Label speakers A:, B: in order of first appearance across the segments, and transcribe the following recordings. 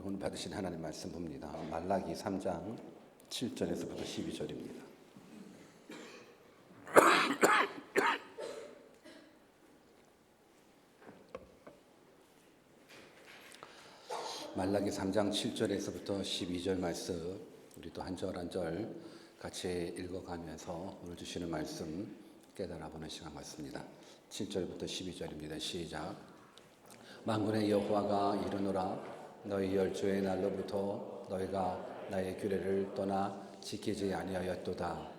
A: 오늘 받으신 하나님 말씀 봅니다. 말라기 3장 7절에서부터 12절입니다. 말라기 3장 7절에서부터 12절 말씀, 우리도 한 절 한 절 같이 읽어가면서 오늘 주시는 말씀 깨달아보는 시간 같습니다. 7절부터 12절입니다. 시작. 만군의 여호와가 이르노라. 너희 열조의 날로부터 너희가 나의 규례를 떠나 지키지 아니하였도다.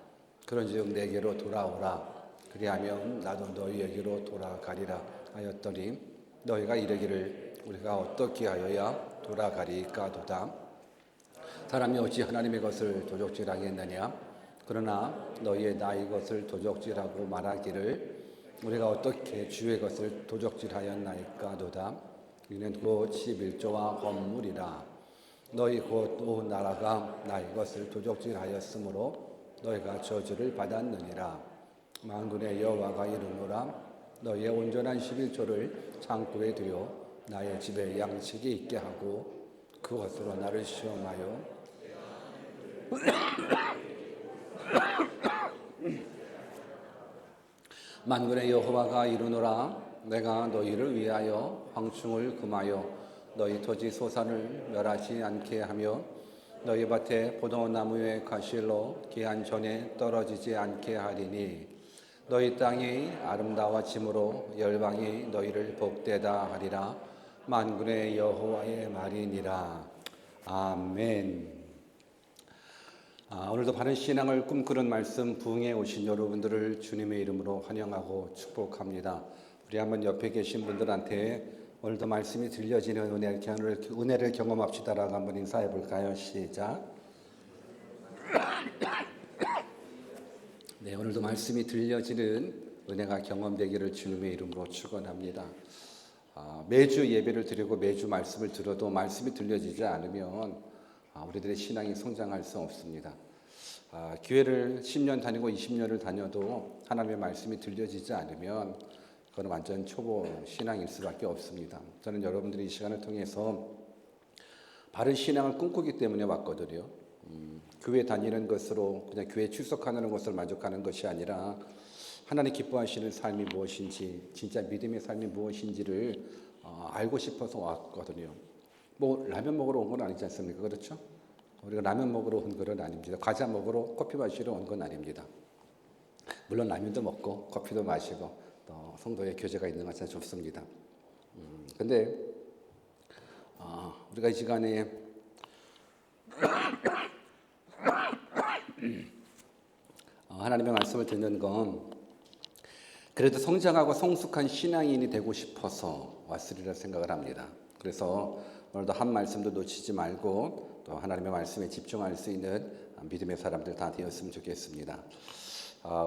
A: 그런즉 내게로 돌아오라. 그리하면 나도 너희에게로 돌아가리라 하였더니 너희가 이르기를 우리가 어떻게 하여야 돌아가리까도다. 사람이 어찌 하나님의 것을 도적질하겠느냐. 그러나 너희의 나의 것을 도적질하고 말하기를 우리가 어떻게 주의 것을 도적질하였나이까도다. 이는 곧 11조와 건물이라. 너희 곧 온 나라가 나의 것을 도적질하였으므로 너희가 저주를 받았느니라. 만군의 여호와가 이르노라. 너희의 온전한 11조를 창고에 두어 나의 집에 양식이 있게 하고 그것으로 나를 시험하여 만군의 여호와가 이르노라. 내가 너희를 위하여 황충을 금하여 너희 토지 소산을 멸하지 않게 하며 너희 밭에 포도나무의 가실로 기한 전에 떨어지지 않게 하리니 너희 땅이 아름다워짐으로 열방이 너희를 복되다 하리라. 만군의 여호와의 말이니라. 아멘. 오늘도 바른 신앙을 꿈꾸는 말씀 부흥에 오신 여러분들을 주님의 이름으로 환영하고 축복합니다. 우리 한번 옆에 계신 분들한테 오늘도 말씀이 들려지는 은혜를 경험합시다라고 한번 인사해 볼까요? 시작. 네, 오늘도 말씀이 들려지는 은혜가 경험되기를 주님의 이름으로 축원합니다. 매주 예배를 드리고 매주 말씀을 들어도 말씀이 들려지지 않으면 우리들의 신앙이 성장할 수 없습니다. 교회를 10년 다니고 20년을 다녀도 하나님의 말씀이 들려지지 않으면 그건 완전 초보 신앙일 수밖에 없습니다. 저는 여러분들이 이 시간을 통해서 바른 신앙을 꿈꾸기 때문에 왔거든요. 교회 다니는 것으로 그냥 교회 출석하는 것을 만족하는 것이 아니라 하나님 기뻐하시는 삶이 무엇인지, 진짜 믿음의 삶이 무엇인지를 알고 싶어서 왔거든요. 뭐 라면 먹으러 온 건 아니지 않습니까? 그렇죠? 우리가 라면 먹으러 온 건 아닙니다. 과자 먹으러 커피 마시러 온 건 아닙니다. 물론 라면도 먹고 커피도 마시고 또 성도의 교제가 있는 것은 좋습니다. 근데 우리가 이 시간에 하나님의 말씀을 듣는 건 그래도 성장하고 성숙한 신앙인이 되고 싶어서 왔으리라 생각을 합니다. 그래서 오늘도 한 말씀도 놓치지 말고 또 하나님의 말씀에 집중할 수 있는 믿음의 사람들 다 되었으면 좋겠습니다.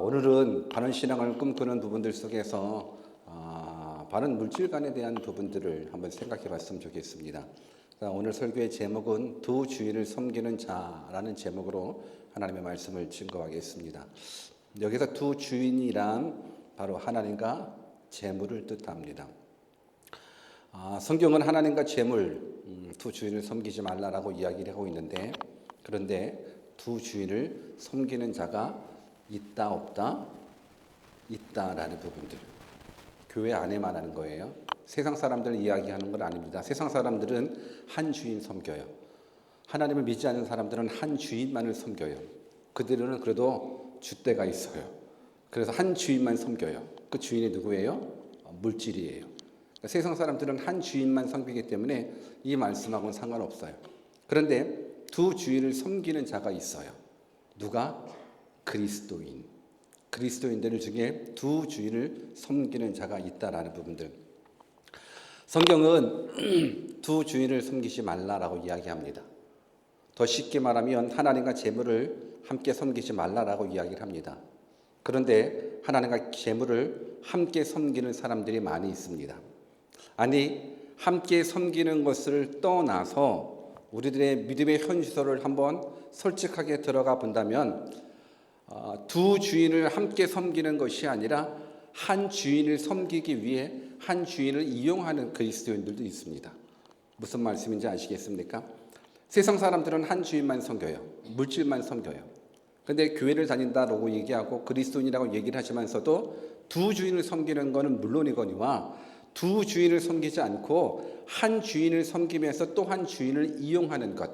A: 오늘은 바른 신앙을 꿈꾸는 부분들 속에서 바른 물질관에 대한 부분들을 한번 생각해 봤으면 좋겠습니다. 오늘 설교의 제목은 두 주인을 섬기는 자라는 제목으로 하나님의 말씀을 증거하겠습니다. 여기서 두 주인이란 바로 하나님과 재물을 뜻합니다. 성경은 하나님과 재물, 두 주인을 섬기지 말라라고 이야기를 하고 있는데, 그런데 두 주인을 섬기는 자가 있다 없다? 있다라는 부분들. 교회 안에만 하는 거예요. 세상 사람들 이야기하는 건 아닙니다. 세상 사람들은 한 주인 섬겨요. 하나님을 믿지 않는 사람들은 한 주인만을 섬겨요. 그들은 그래도 줏대가 있어요. 그래서 한 주인만 섬겨요. 그 주인이 누구예요? 물질이에요. 그러니까 세상 사람들은 한 주인만 섬기기 때문에 이 말씀하고는 상관없어요. 그런데 두 주인을 섬기는 자가 있어요. 누가? 그리스도인. 그리스도인들 중에 두 주인을 섬기는 자가 있다라는 부분들. 성경은 두 주인을 섬기지 말라라고 이야기합니다. 더 쉽게 말하면 하나님과 재물을 함께 섬기지 말라라고 이야기를 합니다. 그런데 하나님과 재물을 함께 섬기는 사람들이 많이 있습니다. 아니, 함께 섬기는 것을 떠나서 우리들의 믿음의 현실을 한번 솔직하게 들어가 본다면 두 주인을 함께 섬기는 것이 아니라 한 주인을 섬기기 위해 한 주인을 이용하는 그리스도인들도 있습니다. 무슨 말씀인지 아시겠습니까? 세상 사람들은 한 주인만 섬겨요. 물질만 섬겨요. 근데 교회를 다닌다라고 얘기하고 그리스도인이라고 얘기를 하시면서도 두 주인을 섬기는 것은 물론이거니와 두 주인을 섬기지 않고 한 주인을 섬기면서 또 한 주인을 이용하는 것.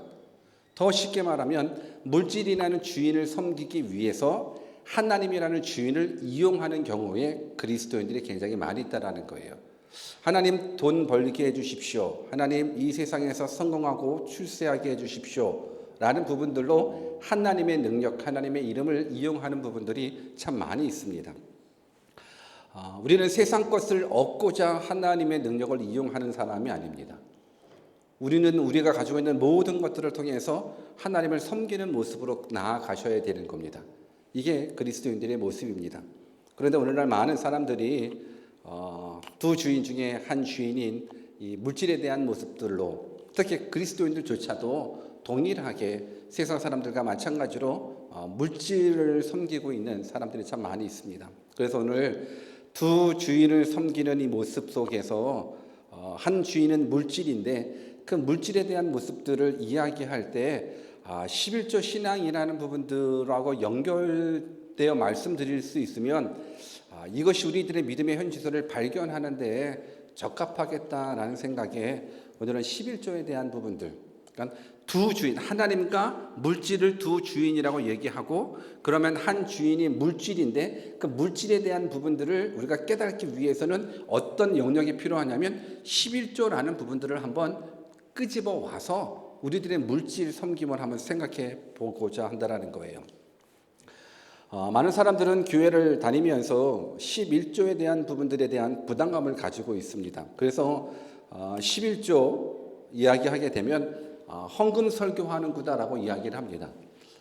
A: 더 쉽게 말하면 물질이라는 주인을 섬기기 위해서 하나님이라는 주인을 이용하는 경우에 그리스도인들이 굉장히 많이 있다라는 거예요. 하나님 돈 벌게 해주십시오. 하나님 이 세상에서 성공하고 출세하게 해주십시오. 라는 부분들로 하나님의 능력, 하나님의 이름을 이용하는 부분들이 참 많이 있습니다. 우리는 세상 것을 얻고자 하나님의 능력을 이용하는 사람이 아닙니다. 우리는 우리가 가지고 있는 모든 것들을 통해서 하나님을 섬기는 모습으로 나아가셔야 되는 겁니다. 이게 그리스도인들의 모습입니다. 그런데 오늘날 많은 사람들이 두 주인 중에 한 주인인 이 물질에 대한 모습들로 특히 그리스도인들조차도 동일하게 세상 사람들과 마찬가지로 물질을 섬기고 있는 사람들이 참 많이 있습니다. 그래서 오늘 두 주인을 섬기는 이 모습 속에서 한 주인은 물질인데 그 물질에 대한 모습들을 이야기할 때 11조 신앙이라는 부분들하고 연결되어 말씀드릴 수 있으면 이것이 우리들의 믿음의 현지소를 발견하는 데 적합하겠다라는 생각에 오늘은 11조에 대한 부분들, 그러니까 두 주인, 하나님과 물질을 두 주인이라고 얘기하고 그러면 한 주인이 물질인데 그 물질에 대한 부분들을 우리가 깨닫기 위해서는 어떤 영역이 필요하냐면 11조라는 부분들을 한번 끄집어 와서 우리들의 물질 섬김을 한번 생각해 보고자 한다는 거예요. 많은 사람들은 교회를 다니면서 11조에 대한 부분들에 대한 부담감을 가지고 있습니다. 그래서 11조 이야기하게 되면 헌금 설교하는 구다라고 이야기를 합니다.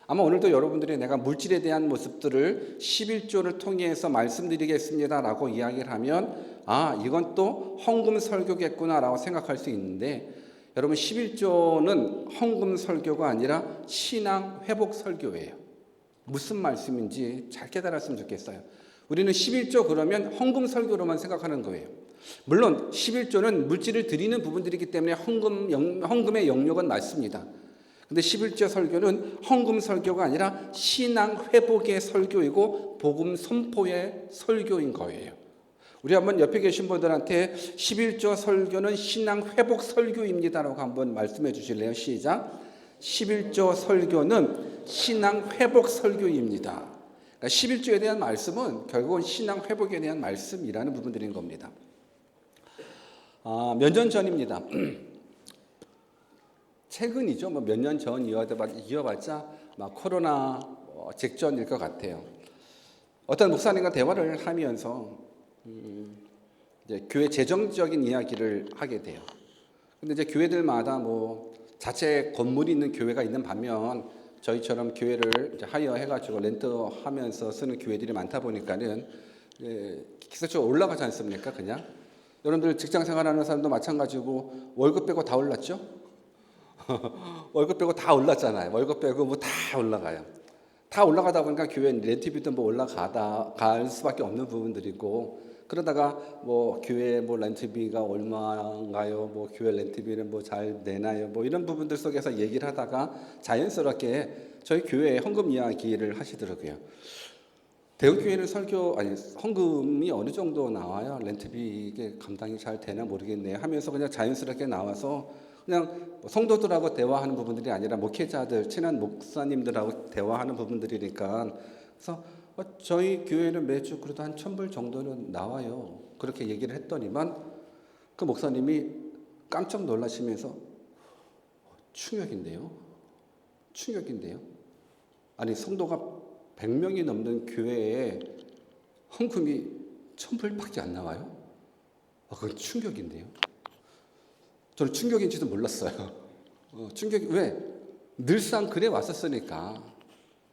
A: 아마 오늘도 여러분들이 내가 물질에 대한 모습들을 11조를 통해서 말씀드리겠습니다라고 이야기를 하면 이건 또 헌금 설교겠구나라고 생각할 수 있는데 여러분 11조는 헌금 설교가 아니라 신앙 회복 설교예요. 무슨 말씀인지 잘 깨달았으면 좋겠어요. 우리는 11조 그러면 헌금 설교로만 생각하는 거예요. 물론 11조는 물질을 드리는 부분들이기 때문에 헌금의 영역은 맞습니다. 근데 11조 설교는 헌금 설교가 아니라 신앙 회복의 설교이고 복음 선포의 설교인 거예요. 우리 한번 옆에 계신 분들한테 11조 설교는 신앙 회복 설교입니다라고 한번 말씀해 주실래요? 시작. 11조 설교는 신앙 회복 설교입니다. 그러니까 11조에 대한 말씀은 결국은 신앙 회복에 대한 말씀이라는 부분들인 겁니다. 몇 년 전입니다. 최근이죠. 몇 년 전 이어봤자 코로나 직전일 것 같아요. 어떤 목사님과 대화를 하면서 이제 교회 재정적인 이야기를 하게 돼요. 근데 이제 교회들마다 자체 건물이 있는 교회가 있는 반면 저희처럼 교회를 이제 하이어해가지고 렌트하면서 쓰는 교회들이 많다 보니까는 기술적으로 올라가지 않습니까? 그냥 여러분들 직장 생활하는 사람도 마찬가지고 월급 빼고 다 올랐죠? 월급 빼고 다 올랐잖아요. 월급 빼고 다 올라가요. 다 올라가다 보니까 교회 렌트비도 올라갈 수밖에 없는 부분들이고 그러다가 교회 렌트비가 얼마인가요? 교회 렌트비는 잘 내나요? 이런 부분들 속에서 얘기를 하다가 자연스럽게 저희 교회에 헌금 이야기를 하시더라고요. 대형교회는 헌금이 어느 정도 나와요? 렌트비 이게 감당이 잘 되나 모르겠네요. 하면서 그냥 자연스럽게 나와서 그냥 성도들하고 대화하는 부분들이 아니라 목회자들, 친한 목사님들하고 대화하는 부분들이니까 그래서 저희 교회는 매주 그래도 한 1,000불 정도는 나와요. 그렇게 얘기를 했더니만 그 목사님이 깜짝 놀라시면서 충격인데요. 아니 성도가 100명이 넘는 교회에 헌금이 1,000불밖에 안 나와요? 그건 충격인데요. 저는 충격인지도 몰랐어요. 충격이 왜? 늘상 그래 왔었으니까.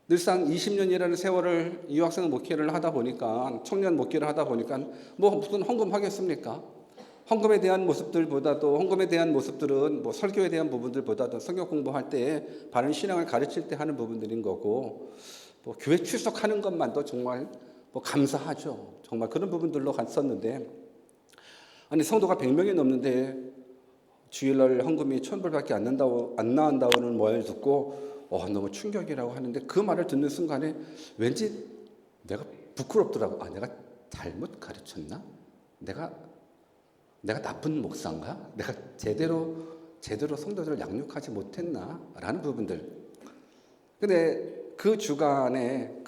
A: 늘상 20년이라는 세월을 유학생 목회를 하다 보니까 청년 목회를 하다 보니까 무슨 헌금 하겠습니까? 헌금에 대한 모습들은 설교에 대한 부분들보다도 성경 공부할 때 바른 신앙을 가르칠 때 하는 부분들인 거고 교회 출석하는 것만도 정말 감사하죠. 정말 그런 부분들로 갔었는데 아니 성도가 100명이 넘는데 주일날 헌금이 1,000불밖에 안 나온다는 말을 듣고 너무 충격이라고 하는데 그 말을 듣는 순간에 왠지 내가 부끄럽더라고. 내가 잘못 가르쳤나? 내가 나쁜 목사인가? 내가 제대로 성도들을 양육하지 못했나? 라는 부분들. 근데 그 주간에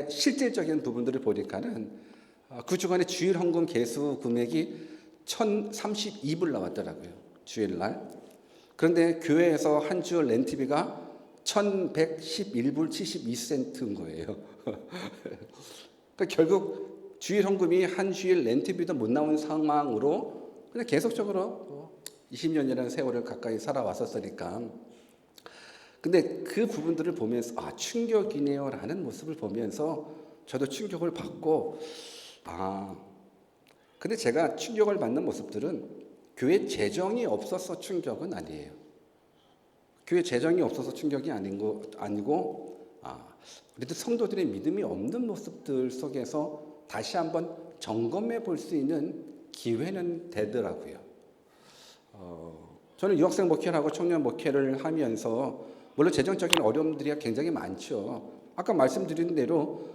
A: 실질적인 부분들을 보니까는 그 주간에 주일 헌금 개수 금액이 1,032불 나왔더라고요. 주일날. 그런데 교회에서 한 주 렌트비가 1,111불 72센트인 거예요. 그러니까 결국 주일 헌금이 한 주일 렌트비도 못 나온 상황으로 그냥 계속적으로 20년이라는 세월을 가까이 살아왔었으니까. 근데 그 부분들을 보면서 충격이네요라는 모습을 보면서 저도 충격을 받고 근데 제가 충격을 받는 모습들은 교회 재정이 없어서 충격은 아니에요. 교회 재정이 없어서 충격이 아니고 우리도 성도들의 믿음이 없는 모습들 속에서 다시 한번 점검해 볼 수 있는 기회는 되더라고요. 저는 유학생 목회를 하고 청년 목회를 하면서 물론 재정적인 어려움들이 굉장히 많죠. 아까 말씀드린 대로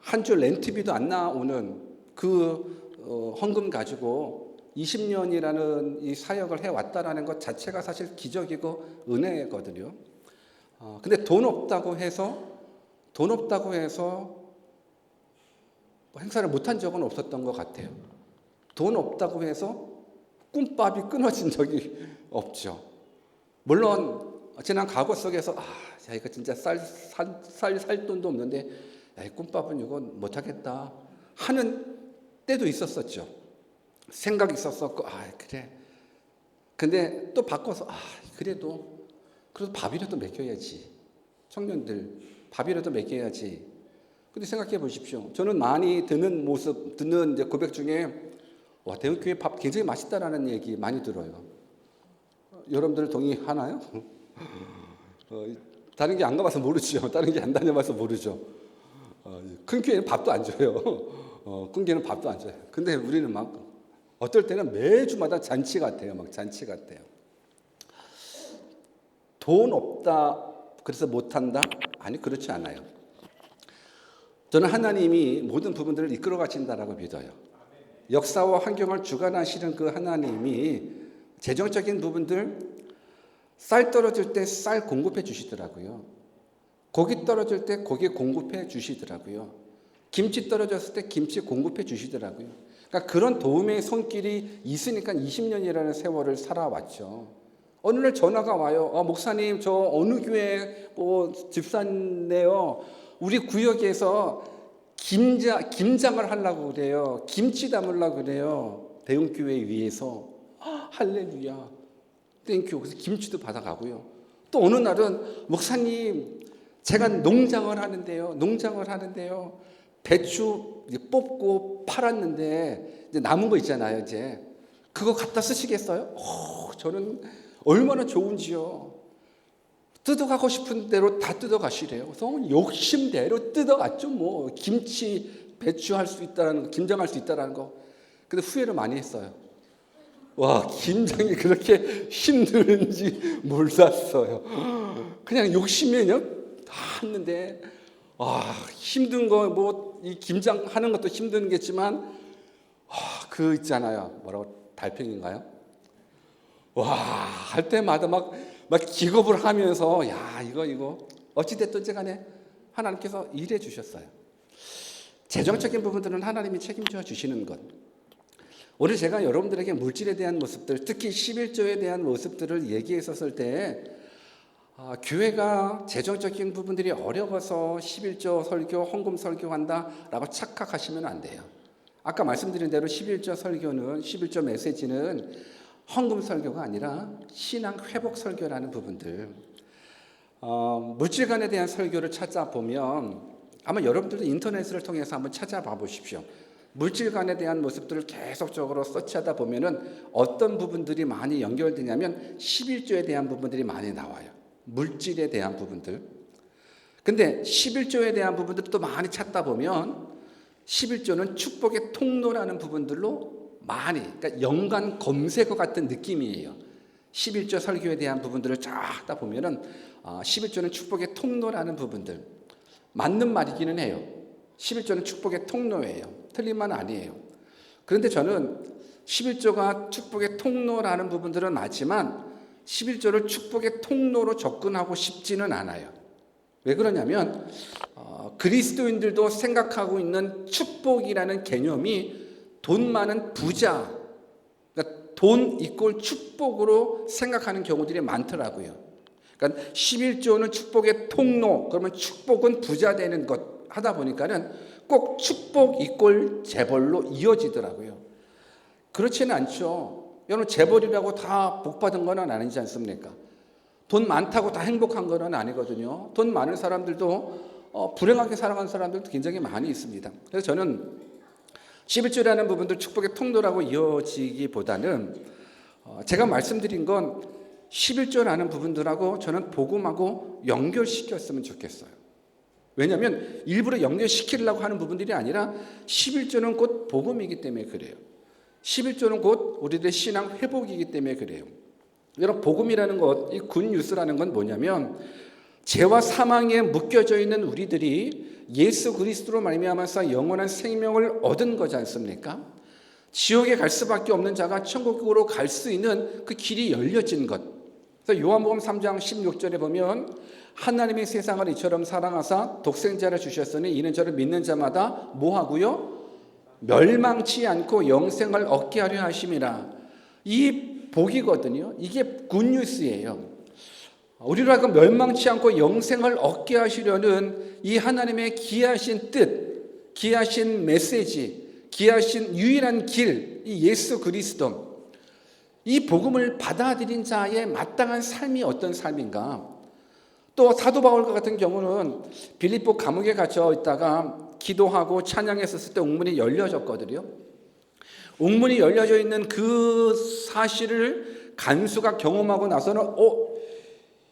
A: 한 주 렌트비도 안 나오는 그 헌금 가지고 20년이라는 이 사역을 해왔다라는 것 자체가 사실 기적이고 은혜거든요. 근데 돈 없다고 해서 행사를 못한 적은 없었던 것 같아요. 돈 없다고 해서 꿈밥이 끊어진 적이 없죠. 물론 지난 과거 속에서 이거 진짜 살 돈도 없는데 꿈밥은 이건 못하겠다 하는 때도 있었었죠. 생각이 있었었고 그래. 근데 또 바꿔서 그래도 밥이라도 먹여야지. 청년들 밥이라도 먹여야지. 근데 생각해 보십시오. 저는 많이 듣는 이제 고백 중에 대형교회 밥 굉장히 맛있다라는 얘기 많이 들어요. 여러분들 동의하나요? 다른 게 안 가봐서 모르죠. 다른 게 안 다녀봐서 모르죠. 큰 교회는 밥도 안 줘요. 큰 교회는 밥도 안 줘요. 근데 우리는 막 어떨 때는 매주마다 잔치 같아요. 막 잔치 같아요. 돈 없다 그래서 못한다? 아니 그렇지 않아요. 저는 하나님이 모든 부분들을 이끌어 가신다라고 믿어요. 역사와 환경을 주관하시는 그 하나님이 재정적인 부분들 쌀 떨어질 때 쌀 공급해 주시더라고요. 고기 떨어질 때 고기 공급해 주시더라고요. 김치 떨어졌을 때 김치 공급해 주시더라고요. 그러니까 그런 도움의 손길이 있으니까 20년이라는 세월을 살아왔죠. 어느 날 전화가 와요. 목사님 저 어느 교회 집사인데요. 우리 구역에서 김장을 하려고 그래요. 김치 담으려고 그래요. 대형교회 위에서. 할렐루야. 땡큐. 그래서 김치도 받아가고요. 또 어느 날은 목사님 제가 농장을 하는데요. 배추 뽑고 팔았는데 이제 남은 거 있잖아요. 이제 그거 갖다 쓰시겠어요? 저는 얼마나 좋은지요. 뜯어가고 싶은 대로 다 뜯어가시래요. 그래서 욕심대로 뜯어갔죠. 뭐 김치, 배추 할 수 있다라는 거, 김장할 수 있다라는 거. 근데 후회를 많이 했어요. 김장이 그렇게 힘든지 몰랐어요. 그냥 욕심이요. 다 했는데 힘든 거 이 김장하는 것도 힘든 게지만 그 있잖아요. 뭐라고 달팽인가요? 할 때마다 막 기겁을 하면서 이거 어찌됐든지 간에 하나님께서 일해 주셨어요. 재정적인 부분들은 하나님이 책임져 주시는 것. 오늘 제가 여러분들에게 물질에 대한 모습들, 특히 11조에 대한 모습들을 얘기했었을 때 교회가 재정적인 부분들이 어려워서 11조 설교, 헌금 설교한다라고 착각하시면 안 돼요. 아까 말씀드린 대로 11조 메시지는 헌금 설교가 아니라 신앙 회복 설교라는 부분들. 물질관에 대한 설교를 찾아보면 아마 여러분들도 인터넷을 통해서 한번 찾아봐 보십시오. 물질관에 대한 모습들을 계속적으로 서치하다 보면은 어떤 부분들이 많이 연결되냐면 11조에 대한 부분들이 많이 나와요. 물질에 대한 부분들. 근데 11조에 대한 부분들을 또 많이 찾다 보면 11조는 축복의 통로라는 부분들로 그러니까 연관 검색어 같은 느낌이에요. 11조 설교에 대한 부분들을 쫙 다 보면은 11조는 축복의 통로라는 부분들 맞는 말이기는 해요. 11조는 축복의 통로예요. 틀린 말은 아니에요. 그런데 저는 11조가 축복의 통로라는 부분들은 맞지만 11조를 축복의 통로로 접근하고 싶지는 않아요. 왜 그러냐면 그리스도인들도 생각하고 있는 축복이라는 개념이 돈 많은 부자, 그러니까 돈 이꼴 축복으로 생각하는 경우들이 많더라고요. 그러니까 11조는 축복의 통로, 그러면 축복은 부자 되는 것 하다 보니까는 꼭 축복 이꼴 재벌로 이어지더라고요. 그렇지는 않죠. 여러분 재벌이라고 다 복받은 건 아니지 않습니까? 돈 많다고 다 행복한 건 아니거든요. 돈 많은 사람들도 불행하게 살아가는 사람들도 굉장히 많이 있습니다. 그래서 저는 11조라는 부분들 축복의 통로라고 이어지기보다는 제가 말씀드린 건 11조라는 부분들하고 저는 복음하고 연결시켰으면 좋겠어요. 왜냐하면 일부러 연결시키려고 하는 부분들이 아니라 11조는 곧 복음이기 때문에 그래요. 11조는 곧 우리들의 신앙 회복이기 때문에 그래요. 여러분 복음이라는 것, 이 굿뉴스라는 건 뭐냐면 죄와 사망에 묶여져 있는 우리들이 예수 그리스도로 말미암아서 영원한 생명을 얻은 거지 않습니까? 지옥에 갈 수밖에 없는 자가 천국으로 갈 수 있는 그 길이 열려진 것. 그래서 요한복음 3장 16절에 보면 하나님이 세상을 이처럼 사랑하사 독생자를 주셨으니 이는 저를 믿는 자마다 뭐하고요? 멸망치 않고 영생을 얻게 하려 하심이라. 이 복이거든요. 이게 굿뉴스예요. 우리로 하여금 멸망치 않고 영생을 얻게 하시려는 이 하나님의 귀하신 뜻, 귀하신 메시지, 귀하신 유일한 길, 이 예수 그리스도, 이 복음을 받아들인 자의 마땅한 삶이 어떤 삶인가? 또 사도 바울과 같은 경우는 빌립보 감옥에 갇혀 있다가 기도하고 찬양했었을 때 옥문이 열려졌거든요. 옥문이 열려져 있는 그 사실을 간수가 경험하고 나서는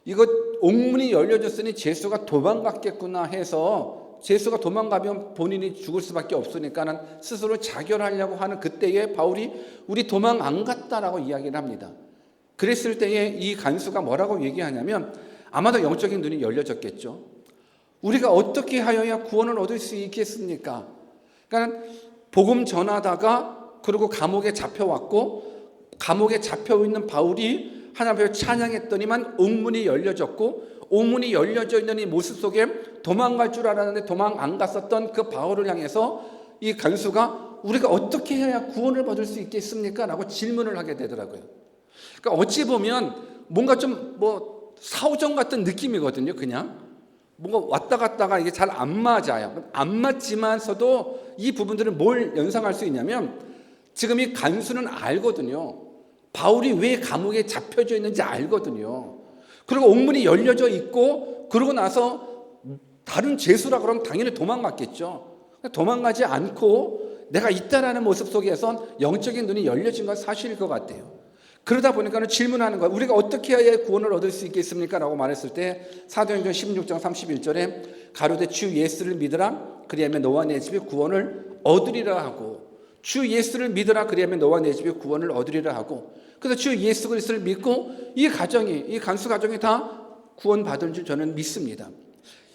A: 이거 옥문이 열려졌으니 제수가 도망갔겠구나 해서 제수가 도망가면 본인이 죽을 수밖에 없으니까는 스스로 자결하려고 하는 그때에 바울이 우리 도망 안 갔다라고 이야기를 합니다. 그랬을 때에 이 간수가 뭐라고 얘기하냐면 아마도 영적인 눈이 열려졌겠죠. 우리가 어떻게 하여야 구원을 얻을 수 있겠습니까? 그러니까 복음 전하다가 그리고 감옥에 잡혀왔고 감옥에 잡혀 있는 바울이 하나님 앞에 찬양했더니만 옥문이 열려졌고 옥문이 열려져 있는 이 모습 속에 도망갈 줄 알았는데 도망 안 갔었던 그 바울을 향해서 이 간수가 우리가 어떻게 해야 구원을 받을 수 있겠습니까? 라고 질문을 하게 되더라고요. 그러니까 어찌 보면 뭔가 좀 사오정 같은 느낌이거든요. 그냥 뭔가 왔다 갔다가 이게 잘 안 맞아요. 안 맞지만서도 이 부분들은 뭘 연상할 수 있냐면 지금 이 간수는 알거든요. 바울이 왜 감옥에 잡혀져 있는지 알거든요. 그리고 옥문이 열려져 있고 그러고 나서 다른 죄수라 그러면 당연히 도망갔겠죠. 도망가지 않고 내가 있다라는 모습 속에서 영적인 눈이 열려진 건 사실일 것 같아요. 그러다 보니까 질문하는 거예요. 우리가 어떻게 해야 구원을 얻을 수 있겠습니까? 라고 말했을 때 사도행전 16장 31절에 가로되 주 예수를 믿으라 그리하면 너와 내 집이 구원을 얻으리라 하고 주 예수를 믿으라 그리하면 너와 내 집이 구원을 얻으리라 하고 그래서 주 예수 그리스도를 믿고 이 간수 가정이 다 구원받은 줄 저는 믿습니다.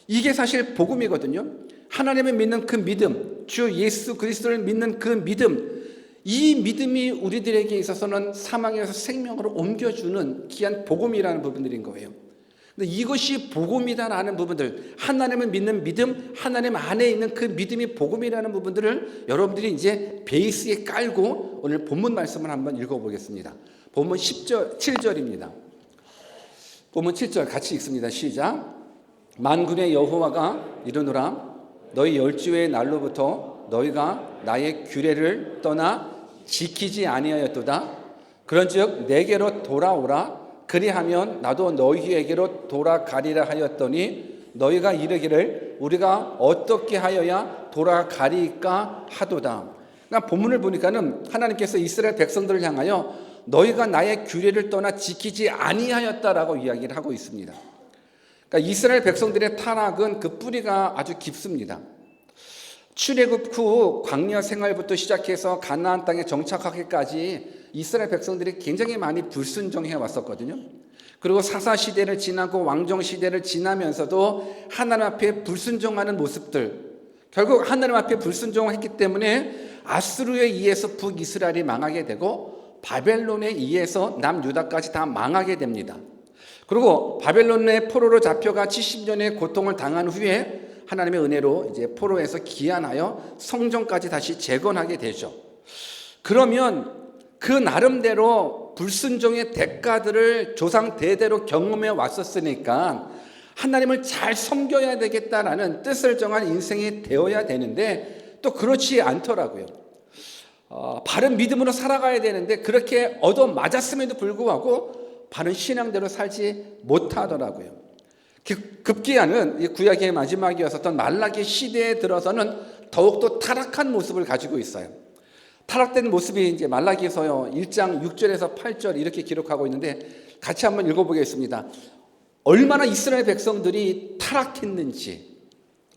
A: 이게 사실 복음이거든요. 하나님을 믿는 그 믿음, 주 예수 그리스도를 믿는 그 믿음, 이 믿음이 우리들에게 있어서는 사망에서 생명으로 옮겨주는 귀한 복음이라는 부분들인 거예요. 근데 이것이 복음이다라는 부분들, 하나님을 믿는 믿음, 하나님 안에 있는 그 믿음이 복음이라는 부분들을 여러분들이 이제 베이스에 깔고 오늘 본문 말씀을 한번 읽어보겠습니다. 본문 7절입니다. 본문 7절 같이 읽습니다. 시작. 만군의 여호와가 이르노라 너희 열주의 날로부터 너희가 나의 규례를 떠나 지키지 아니하였도다. 그런즉 내게로 돌아오라. 그리하면 나도 너희에게로 돌아가리라 하였더니 너희가 이르기를 우리가 어떻게 하여야 돌아가리까 하도다. 그러니까 본문을 보니까는 하나님께서 이스라엘 백성들을 향하여 너희가 나의 규례를 떠나 지키지 아니하였다라고 이야기를 하고 있습니다. 그러니까 이스라엘 백성들의 타락은 그 뿌리가 아주 깊습니다. 출애굽 후 광야 생활부터 시작해서 가나안 땅에 정착하기까지 이스라엘 백성들이 굉장히 많이 불순종해 왔었거든요. 그리고 사사 시대를 지나고 왕정 시대를 지나면서도 하나님 앞에 불순종하는 모습들, 결국 하나님 앞에 불순종했기 때문에 아수르에 의해서 북이스라엘이 망하게 되고 바벨론에 의해서 남유다까지 다 망하게 됩니다. 그리고 바벨론의 포로로 잡혀가 70년의 고통을 당한 후에 하나님의 은혜로 이제 포로에서 귀환하여 성전까지 다시 재건하게 되죠. 그러면 그 나름대로 불순종의 대가들을 조상 대대로 경험해 왔었으니까 하나님을 잘 섬겨야 되겠다라는 뜻을 정한 인생이 되어야 되는데 또 그렇지 않더라고요. 바른 믿음으로 살아가야 되는데 그렇게 얻어맞았음에도 불구하고 바른 신앙대로 살지 못하더라고요. 급기야는 구약의 마지막이었었던 말라기 시대에 들어서는 더욱더 타락한 모습을 가지고 있어요. 타락된 모습이 이제 말라기에서 1장 6절에서 8절 이렇게 기록하고 있는데 같이 한번 읽어보겠습니다. 얼마나 이스라엘 백성들이 타락했는지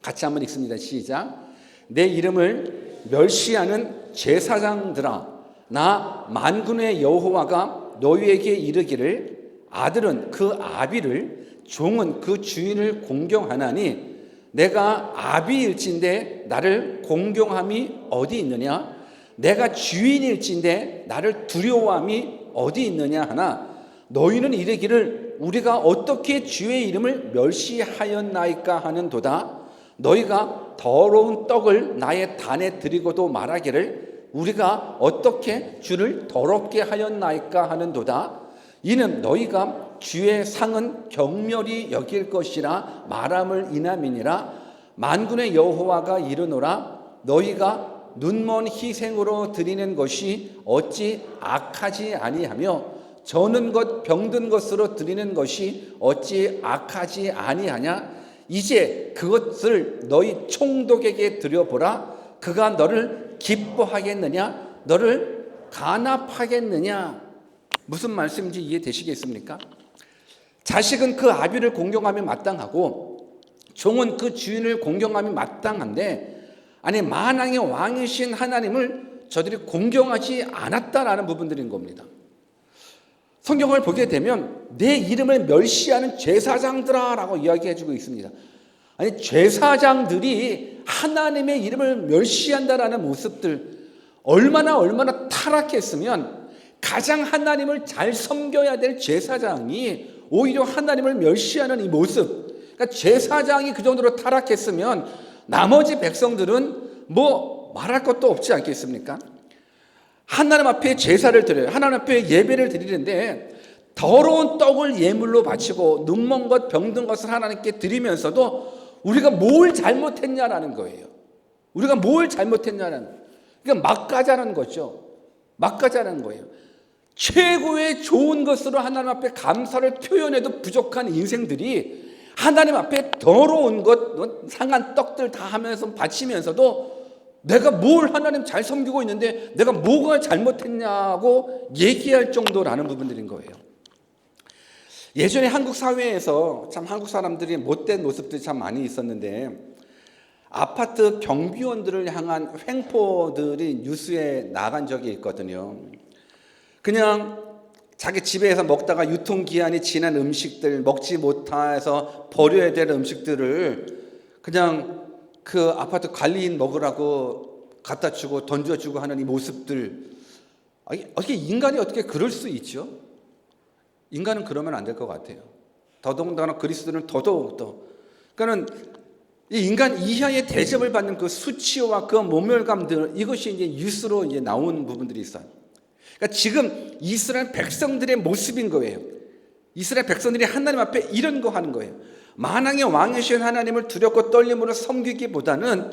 A: 같이 한번 읽습니다. 시작. 내 이름을 멸시하는 제사장들아, 나 만군의 여호와가 너희에게 이르기를 아들은 그 아비를 종은 그 주인을 공경하나니 내가 아비일진데 나를 공경함이 어디 있느냐? 내가 주인일진데 나를 두려워함이 어디 있느냐 하나 너희는 이르기를 우리가 어떻게 주의 이름을 멸시하였나이까 하는도다. 너희가 더러운 떡을 나의 단에 드리고도 말하기를 우리가 어떻게 주를 더럽게 하였나이까 하는도다. 이는 너희가 주의 상은 경멸히 여길 것이라 말함을 인함이니라. 만군의 여호와가 이르노라. 너희가 눈먼 희생으로 드리는 것이 어찌 악하지 아니하며 저는 것 병든 것으로 드리는 것이 어찌 악하지 아니하냐. 이제 그것을 너희 총독에게 드려보라. 그가 너를 기뻐하겠느냐 너를 간합하겠느냐. 무슨 말씀인지 이해되시겠습니까? 자식은 그 아비를 공경하면 마땅하고 종은 그 주인을 공경하면 마땅한데 아니 만왕의 왕이신 하나님을 저들이 공경하지 않았다라는 부분들인 겁니다. 성경을 보게 되면 내 이름을 멸시하는 제사장들아라고 이야기해주고 있습니다. 아니 제사장들이 하나님의 이름을 멸시한다라는 모습들 얼마나 타락했으면 가장 하나님을 잘 섬겨야 될 제사장이 오히려 하나님을 멸시하는 이 모습, 그러니까 제사장이 그 정도로 타락했으면 나머지 백성들은 뭐 말할 것도 없지 않겠습니까? 하나님 앞에 제사를 드려요. 하나님 앞에 예배를 드리는데 더러운 떡을 예물로 바치고 눈먼 것 병든 것을 하나님께 드리면서도 우리가 뭘 잘못했냐라는 거예요. 우리가 뭘 잘못했냐라는 거예요. 그러니까 막가자는 거죠. 막가자는 거예요. 최고의 좋은 것으로 하나님 앞에 감사를 표현해도 부족한 인생들이 하나님 앞에 더러운 것, 상한 떡들 다 하면서 바치면서도 내가 뭘 하나님 잘 섬기고 있는데 내가 뭐가 잘못했냐고 얘기할 정도라는 부분들인 거예요. 예전에 한국 사회에서 참 한국 사람들이 못된 모습들이 참 많이 있었는데 아파트 경비원들을 향한 횡포들이 뉴스에 나간 적이 있거든요. 그냥 자기 집에서 먹다가 유통기한이 지난 음식들 먹지 못해서 버려야 될 음식들을 그냥 그 아파트 관리인 먹으라고 갖다 주고 던져주고 하는 이 모습들, 어떻게 인간이 어떻게 그럴 수 있죠? 인간은 그러면 안 될 것 같아요. 더더군다나 그리스도는 더더욱더. 그러니까는 이 인간 이하의 대접을 받는 그 수치와 그 모멸감들, 이것이 이제 뉴스로 이제 나온 부분들이 있어요. 그러니까 지금 이스라엘 백성들의 모습인 거예요. 이스라엘 백성들이 하나님 앞에 이런 거 하는 거예요. 만왕의 왕이신 하나님을 두렵고 떨림으로 섬기기보다는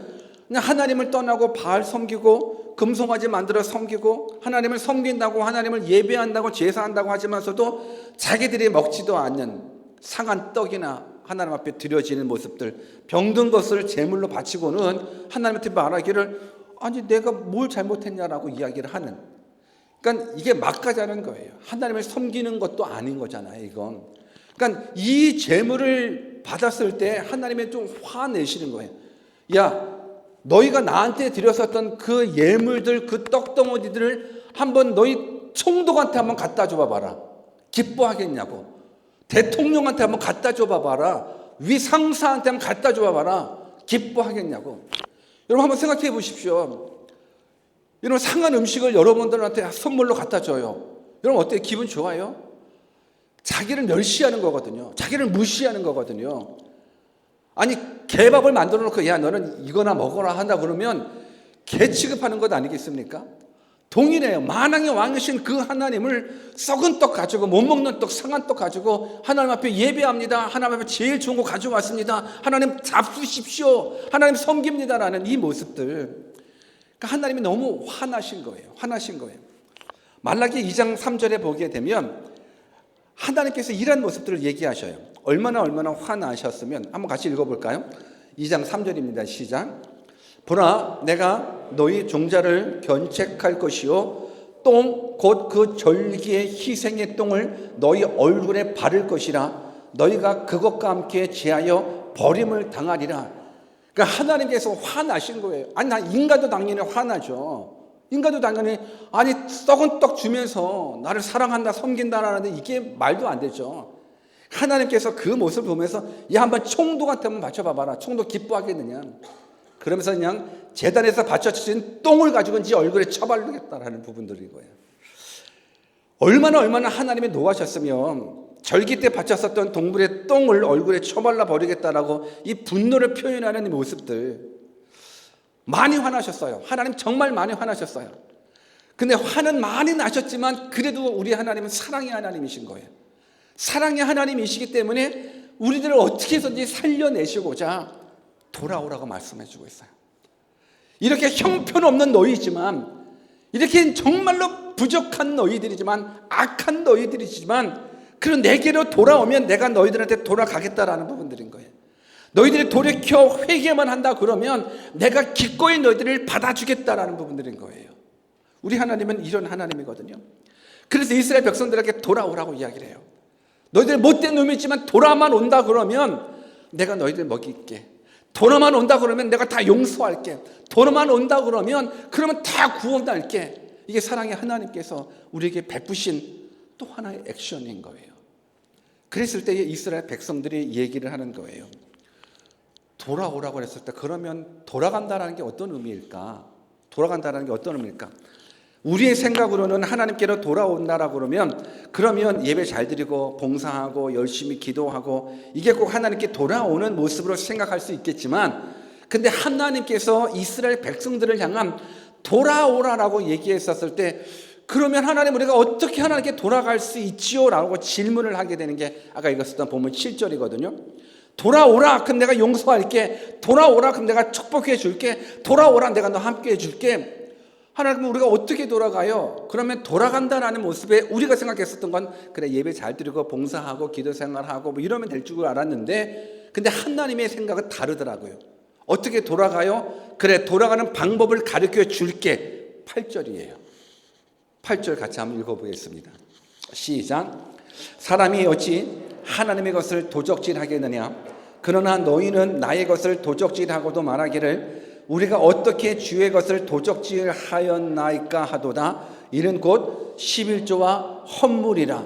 A: 그냥 하나님을 떠나고 바알 섬기고 금송아지 만들어 섬기고 하나님을 섬긴다고 하나님을 예배한다고 제사한다고 하지만서도 자기들이 먹지도 않는 상한 떡이나 하나님 앞에 드려지는 모습들, 병든 것을 제물로 바치고는 하나님한테 말하기를 아니 내가 뭘 잘못했냐라고 이야기를 하는, 그러니까 이게 막가자는 거예요. 하나님을 섬기는 것도 아닌 거잖아요, 이건. 그러니까 이 제물을 받았을 때 하나님이 좀 화내시는 거예요. 야, 너희가 나한테 드렸었던 그 예물들, 그 떡덩어리들을 한번 너희 총독한테 한번 갖다 줘봐봐라. 기뻐하겠냐고. 대통령한테 한번 갖다 줘봐봐라. 위 상사한테 한번 갖다 줘봐봐라. 기뻐하겠냐고. 여러분 한번 생각해 보십시오. 여러분 상한 음식을 여러분들한테 선물로 갖다 줘요. 여러분 어때요? 기분 좋아요? 자기를 멸시하는 거거든요. 자기를 무시하는 거거든요. 아니 개밥을 만들어 놓고 야 너는 이거나 먹어라 한다 그러면 개 취급하는 것 아니겠습니까? 동일해요. 만왕의 왕이신 그 하나님을 썩은 떡 가지고 못 먹는 떡 상한 떡 가지고 하나님 앞에 예배합니다. 하나님 앞에 제일 좋은 거 가져왔습니다. 하나님 잡수십시오. 하나님 섬깁니다라는 이 모습들. 그러니까 하나님이 너무 화나신 거예요. 화나신 거예요. 말라기 2장 3절에 보게 되면 하나님께서 이런 모습들을 얘기하셔요. 얼마나 화나셨으면 한번 같이 읽어볼까요? 2장 3절입니다. 시작. 보라 내가 너희 종자를 견책할 것이요 똥 곧 그 절기의 희생의 똥을 너희 얼굴에 바를 것이라 너희가 그것과 함께 제하여 버림을 당하리라. 그러니까 하나님께서 화나신 거예요. 아니 나 인간도 당연히 화나죠. 인간도 당연히 아니 썩은 떡 주면서 나를 사랑한다 섬긴다라는데 이게 말도 안 되죠. 하나님께서 그 모습을 보면서 야 한번 총독한테 한번 맞춰봐봐라. 총독 기뻐하겠느냐. 그러면서 그냥 제단에서 바쳐진 똥을 가지고 네 얼굴에 쳐바르겠다라는 부분들인 거예요. 얼마나 하나님이 노하셨으면 절기 때 바쳤었던 동물의 똥을 얼굴에 쳐발라 버리겠다라고 이 분노를 표현하는 이 모습들. 많이 화나셨어요. 하나님 정말 많이 화나셨어요. 근데 화는 많이 나셨지만 그래도 우리 하나님은 사랑의 하나님이신 거예요. 사랑의 하나님이시기 때문에 우리들을 어떻게 해서든지 살려내시고자 돌아오라고 말씀해 주고 있어요. 이렇게 형편없는 너희지만 이렇게 정말로 부족한 너희들이지만 악한 너희들이지만 그런 내게로 돌아오면 내가 너희들한테 돌아가겠다라는 부분들인 거예요. 너희들이 돌이켜 회개만 한다 그러면 내가 기꺼이 너희들을 받아주겠다라는 부분들인 거예요. 우리 하나님은 이런 하나님이거든요. 그래서 이스라엘 백성들에게 돌아오라고 이야기를 해요. 너희들 못된 놈이지만 돌아만 온다 그러면 내가 너희들 먹일게. 돌아만 온다 그러면 내가 다 용서할게. 돌아만 온다 그러면 다 구원할게. 이게 사랑의 하나님께서 우리에게 베푸신 또 하나의 액션인 거예요. 그랬을 때에 이스라엘 백성들이 얘기를 하는 거예요. 돌아오라고 했을 때 그러면 돌아간다는 게 어떤 의미일까? 돌아간다는 게 어떤 의미일까? 우리의 생각으로는 하나님께로 돌아온다라고 그러면 예배 잘 드리고 봉사하고 열심히 기도하고 이게 꼭 하나님께 돌아오는 모습으로 생각할 수 있겠지만 근데 하나님께서 이스라엘 백성들을 향한 돌아오라라고 얘기했었을 때 그러면 하나님 우리가 어떻게 하나님께 돌아갈 수 있지요? 라고 질문을 하게 되는 게 아까 읽었었던 본문 7절이거든요. 돌아오라 그럼 내가 용서할게. 돌아오라 그럼 내가 축복해 줄게. 돌아오라 내가 너 함께 해 줄게. 하나님 우리가 어떻게 돌아가요? 그러면 돌아간다라는 모습에 우리가 생각했었던 건 그래 예배 잘 드리고 봉사하고 기도 생활하고 뭐 이러면 될 줄 알았는데 근데 하나님의 생각은 다르더라고요. 어떻게 돌아가요? 그래 돌아가는 방법을 가르쳐 줄게. 8절이에요. 8절 같이 한번 읽어보겠습니다. 시작. 사람이 어찌 하나님의 것을 도적질하겠느냐? 그러나 너희는 나의 것을 도적질하고도 말하기를 우리가 어떻게 주의 것을 도적질하였나이까 하도다. 이는 곧 11조와 헌물이라.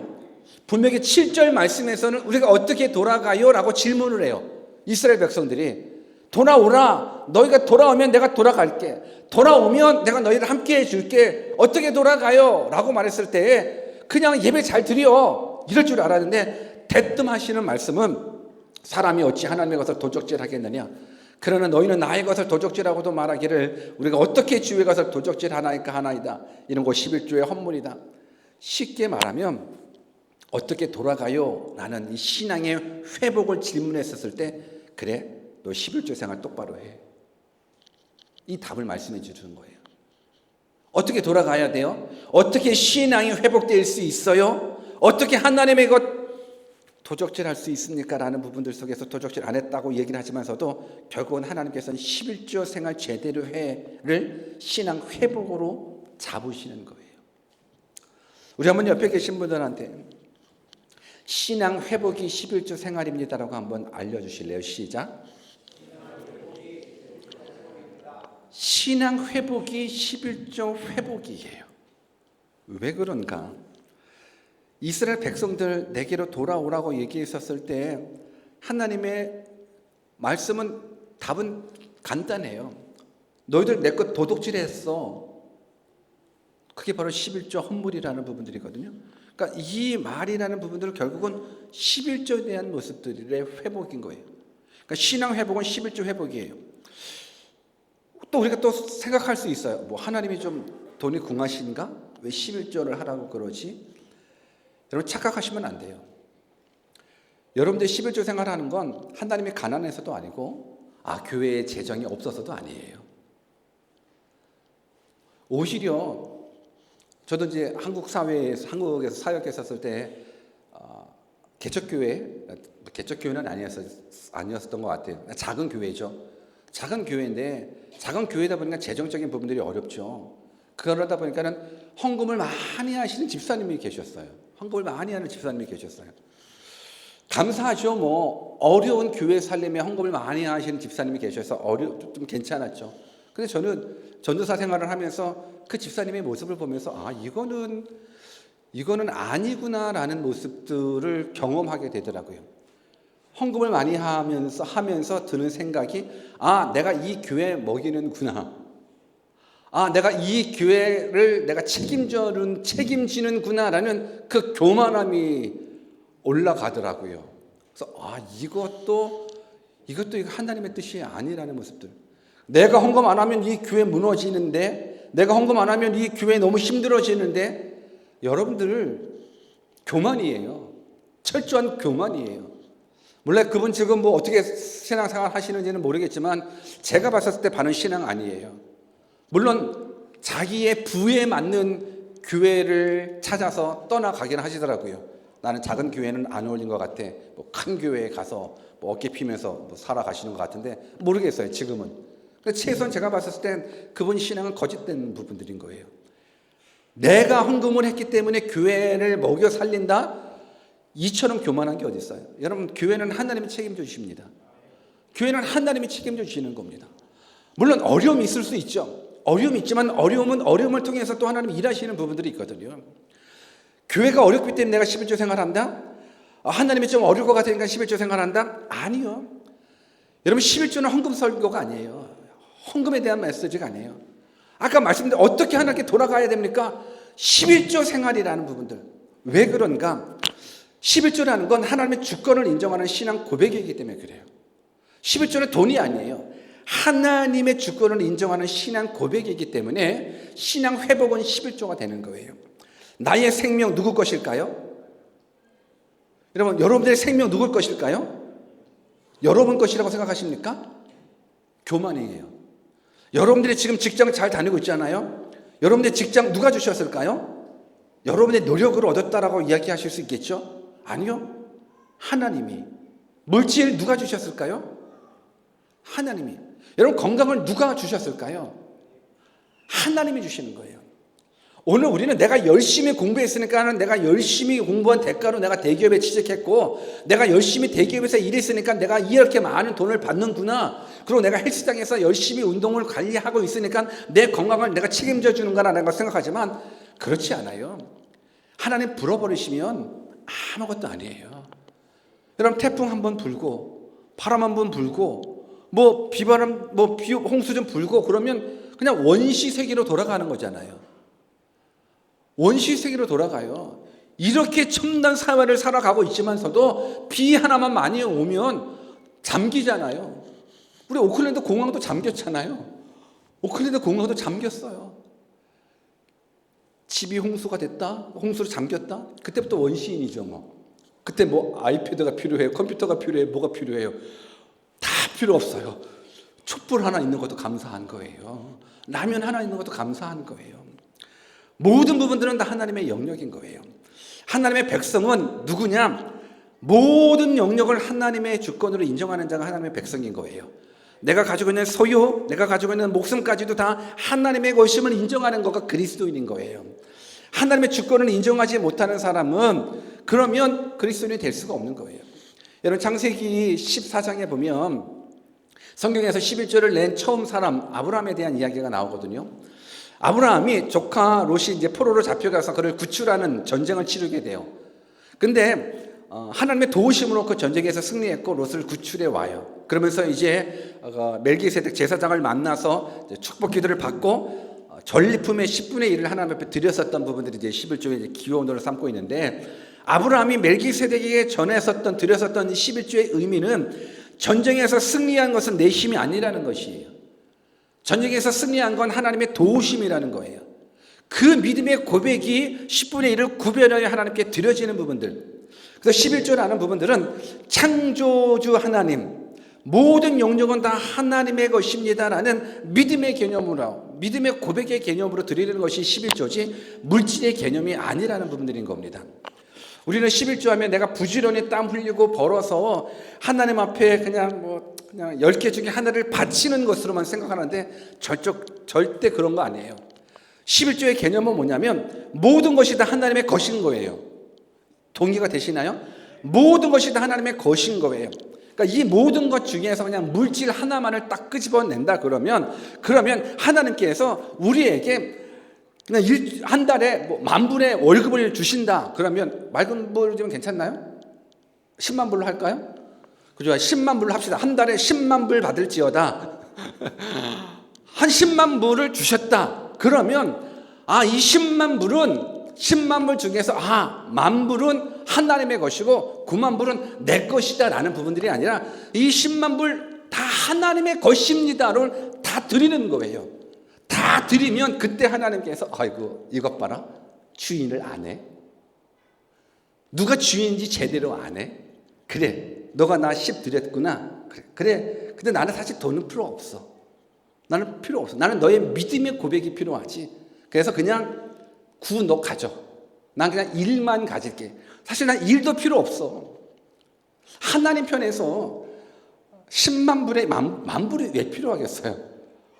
A: 분명히 7절 말씀에서는 우리가 어떻게 돌아가요? 라고 질문을 해요. 이스라엘 백성들이 돌아오라. 너희가 돌아오면 내가 돌아갈게. 돌아오면 내가 너희를 함께 해줄게. 어떻게 돌아가요? 라고 말했을 때 그냥 예배 잘 드려 이럴 줄 알았는데 대뜸 하시는 말씀은 사람이 어찌 하나님의 것을 도적질하겠느냐? 그러나 너희는 나의 것을 도적질하고도 말하기를 우리가 어떻게 주의 것을 도적질하나이까 하나이다. 이런 거 11조의 헌물이다. 쉽게 말하면 어떻게 돌아가요? 라는 이 신앙의 회복을 질문했었을 때 그래 너 11조 생활 똑바로 해. 이 답을 말씀해 주는 거예요. 어떻게 돌아가야 돼요? 어떻게 신앙이 회복될 수 있어요? 어떻게 하나님의 것 도적질할 수 있습니까? 라는 부분들 속에서 도적질 안 했다고 얘기를 하지만서도 결국은 하나님께서는 11조 생활 제대로 회를 신앙 회복으로 잡으시는 거예요. 우리 한번 옆에 계신 분들한테 신앙 회복이 11조 생활입니다라고 한번 알려주실래요? 시작. 신앙 회복이 11조 회복이에요. 왜 그런가? 이스라엘 백성들 내게로 돌아오라고 얘기했었을 때 하나님의 말씀은 답은 간단해요. 너희들 내 것 도둑질했어. 그게 바로 11조 헌물이라는 부분들이거든요. 그러니까 이 말이라는 부분들은 결국은 11조에 대한 모습들의 회복인 거예요. 그러니까 신앙 회복은 11조 회복이에요. 또 우리가 또 생각할 수 있어요. 뭐 하나님이 좀 돈이 궁하신가? 왜 11조를 하라고 그러지? 여러분 착각하시면 안 돼요. 여러분들 11조 생활하는 건 하나님이 가난해서도 아니고 교회에 재정이 없어서도 아니에요. 오히려 저도 이제 한국에서 사역했었을 때 개척교회는 아니었던 것 같아요. 작은 교회죠. 작은 교회인데 작은 교회다 보니까 재정적인 부분들이 어렵죠. 그러다 보니까는 헌금을 많이 하시는 집사님이 계셨어요. 헌금을 많이 하는 집사님이 계셨어요. 감사하죠. 뭐 어려운 교회 살림에 헌금을 많이 하시는 집사님이 계셔서 좀 괜찮았죠. 근데 저는 전도사 생활을 하면서 그 집사님의 모습을 보면서 이거는 아니구나라는 모습들을 경험하게 되더라고요. 헌금을 많이 하면서 드는 생각이 내가 이 교회 먹이는구나. 내가 이 교회를 내가 책임지는구나라는 그 교만함이 올라가더라고요. 그래서 이것도 하나님의 뜻이 아니라는 모습들. 내가 헌금 안 하면 이 교회 무너지는데, 내가 헌금 안 하면 이 교회 너무 힘들어지는데, 여러분들 교만이에요. 철저한 교만이에요. 물론 그분 지금 뭐 어떻게 신앙생활 하시는지는 모르겠지만 제가 봤을 때 바른 신앙 아니에요. 물론 자기의 부에 맞는 교회를 찾아서 떠나가긴 하시더라고요. 나는 작은 교회는 안 어울린 것 같아. 뭐 큰 교회에 가서 뭐 어깨 피면서 살아가시는 것 같은데 모르겠어요. 지금은. 최소한 제가 봤을 땐 그분 신앙은 거짓된 부분들인 거예요. 내가 헌금을 했기 때문에 교회를 먹여 살린다? 이처럼 교만한 게 어디 있어요? 여러분, 교회는 하나님이 책임져 주십니다. 교회는 하나님이 책임져 주시는 겁니다. 물론 어려움이 있을 수 있죠. 어려움이 있지만 어려움을 통해서 또 하나님이 일하시는 부분들이 있거든요. 교회가 어렵기 때문에 내가 11조 생활한다? 하나님이 좀 어려울 것 같으니까 11조 생활한다? 아니요. 여러분, 11조는 헌금 설교가 아니에요. 헌금에 대한 메시지가 아니에요. 아까 말씀드린 어떻게 하나님께 돌아가야 됩니까? 11조 생활이라는 부분들. 왜 그런가? 11조라는 건 하나님의 주권을 인정하는 신앙 고백이기 때문에 그래요. 11조는 돈이 아니에요. 하나님의 주권을 인정하는 신앙 고백이기 때문에 신앙 회복은 11조가 되는 거예요. 나의 생명 누구 것일까요? 여러분, 여러분들의 생명 누구 것일까요? 여러분 것이라고 생각하십니까? 교만이에요. 여러분들이 지금 직장 잘 다니고 있잖아요. 여러분들의 직장 누가 주셨을까요? 여러분의 노력으로 얻었다라고 이야기하실 수 있겠죠? 아니요. 하나님이. 물질 누가 주셨을까요? 하나님이. 여러분, 건강을 누가 주셨을까요? 하나님이 주시는 거예요. 오늘 우리는 내가 열심히 공부했으니까 내가 열심히 공부한 대가로 내가 대기업에 취직했고, 내가 열심히 대기업에서 일했으니까 내가 이렇게 많은 돈을 받는구나. 그리고 내가 헬스장에서 열심히 운동을 관리하고 있으니까 내 건강을 내가 책임져 주는구나라는 걸 생각하지만 그렇지 않아요. 하나님 불어버리시면 아무것도 아니에요. 여러분, 태풍 한번 불고 바람 한번 불고 비바람 홍수 좀 불고 그러면 그냥 원시 세계로 돌아가는 거잖아요. 원시 세계로 돌아가요. 이렇게 첨단 사회를 살아가고 있지만서도 비 하나만 많이 오면 잠기잖아요. 우리 오클랜드 공항도 잠겼잖아요. 오클랜드 공항도 잠겼어요. 집이 홍수가 됐다? 홍수로 잠겼다? 그때부터 원시인이죠. 그때 아이패드가 필요해요. 컴퓨터가 필요해요. 뭐가 필요해요. 다 필요 없어요. 촛불 하나 있는 것도 감사한 거예요. 라면 하나 있는 것도 감사한 거예요. 모든 부분들은 다 하나님의 영역인 거예요. 하나님의 백성은 누구냐? 모든 영역을 하나님의 주권으로 인정하는 자가 하나님의 백성인 거예요. 내가 가지고 있는 소유, 내가 가지고 있는 목숨까지도 다 하나님의 것임을 인정하는 것가 그리스도인인 거예요. 하나님의 주권을 인정하지 못하는 사람은 그러면 그리스도인이 될 수가 없는 거예요. 여러분, 창세기 14장에 보면 성경에서 11조를 낸 처음 사람 아브라함에 대한 이야기가 나오거든요. 아브라함이 조카 롯이 이제 포로로 잡혀가서 그를 구출하는 전쟁을 치르게 돼요. 근데 하나님의 도우심으로 그 전쟁에서 승리했고 롯을 구출해 와요. 그러면서 이제 멜기세덱 제사장을 만나서 축복 기도를 받고 전리품의 10분의 1을 하나님 앞에 드렸었던 부분들이 이제 11조의 기원으로 삼고 있는데, 아브라함이 멜기세덱에게 전했었던 드렸었던 11조의 의미는 전쟁에서 승리한 것은 내 힘이 아니라는 것이에요. 전쟁에서 승리한 건 하나님의 도우심이라는 거예요. 그 믿음의 고백이 10분의 1을 구별하여 하나님께 드려지는 부분들. 그래서 11조라는 부분들은 창조주 하나님, 모든 영역은 다 하나님의 것입니다라는 믿음의 개념으로, 믿음의 고백의 개념으로 드리는 것이 11조지 물질의 개념이 아니라는 부분들인 겁니다. 우리는 11조 하면 내가 부지런히 땀 흘리고 벌어서 하나님 앞에 그냥 10개 중에 하나를 바치는 것으로만 생각하는데 절대 그런 거 아니에요. 11조의 개념은 뭐냐면 모든 것이 다 하나님의 것인 거예요. 동의가 되시나요? 모든 것이 다 하나님의 것인 거예요. 그러니까 이 모든 것 중에서 그냥 물질 하나만을 딱 끄집어낸다 그러면 하나님께서 우리에게 그냥 한 달에 10,000불의 월급을 주신다 그러면 맑은 불 주면 괜찮나요? 10만 불로 할까요? 그죠? 10만 불로 합시다. 한 달에 10만 불 받을지어다. 한 10만 불을 주셨다. 그러면 이 10만 불 중에서 10,000불은 하나님의 것이고 90,000불은 내 것이다 라는 부분들이 아니라 이 10만 불 다 하나님의 것입니다를 다 드리는 거예요. 다 드리면 그때 하나님께서 아이고 이것 봐라, 주인을 안 해. 누가 주인인지 제대로 안 해. 그래 너가 나 10 드렸구나. 그래 근데 나는 사실 돈은 필요 없어. 나는 필요 없어. 나는 너의 믿음의 고백이 필요하지. 그래서 그냥 너 가져. 난 그냥 일만 가질게. 사실 난 일도 필요 없어. 하나님 편에서 10만 불에 10,000불이 왜 필요하겠어요?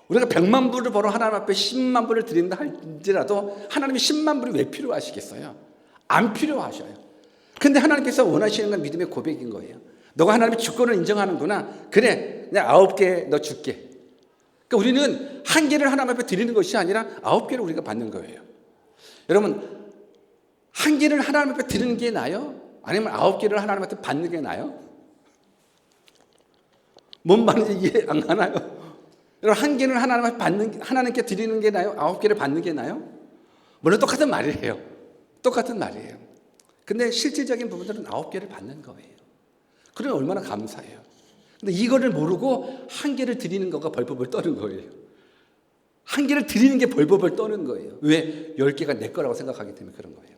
A: 우리가 100만 불을 벌어 하나님 앞에 10만 불을 드린다 할지라도 하나님이 10만 불이 왜 필요하시겠어요? 안 필요하셔요. 근데 하나님께서 원하시는 건 믿음의 고백인 거예요. 너가 하나님의 주권을 인정하는구나. 그래 그냥 9개 너 줄게. 그러니까 우리는 1개를 하나님 앞에 드리는 것이 아니라 9개를 우리가 받는 거예요. 여러분 1개를 하나님 앞에 드리는 게 나아요? 아니면 9개를 하나님 앞에 받는 게 나아요? 뭔 말인지 이해 안 가나요? 여러분 1개는 하나님 앞에 하나님께 드리는 게 나아요? 9개를 받는 게 나아요? 물론 똑같은 말이에요. 똑같은 말이에요. 근데 실질적인 부분들은 9개를 받는 거예요. 그러면 얼마나 감사해요. 근데 이거를 모르고 1개를 드리는 거가 벌벌벌 떠는 거예요. 1개를 드리는 게 벌벌벌 떠는 거예요. 왜? 10개가 내 거라고 생각하기 때문에 그런 거예요.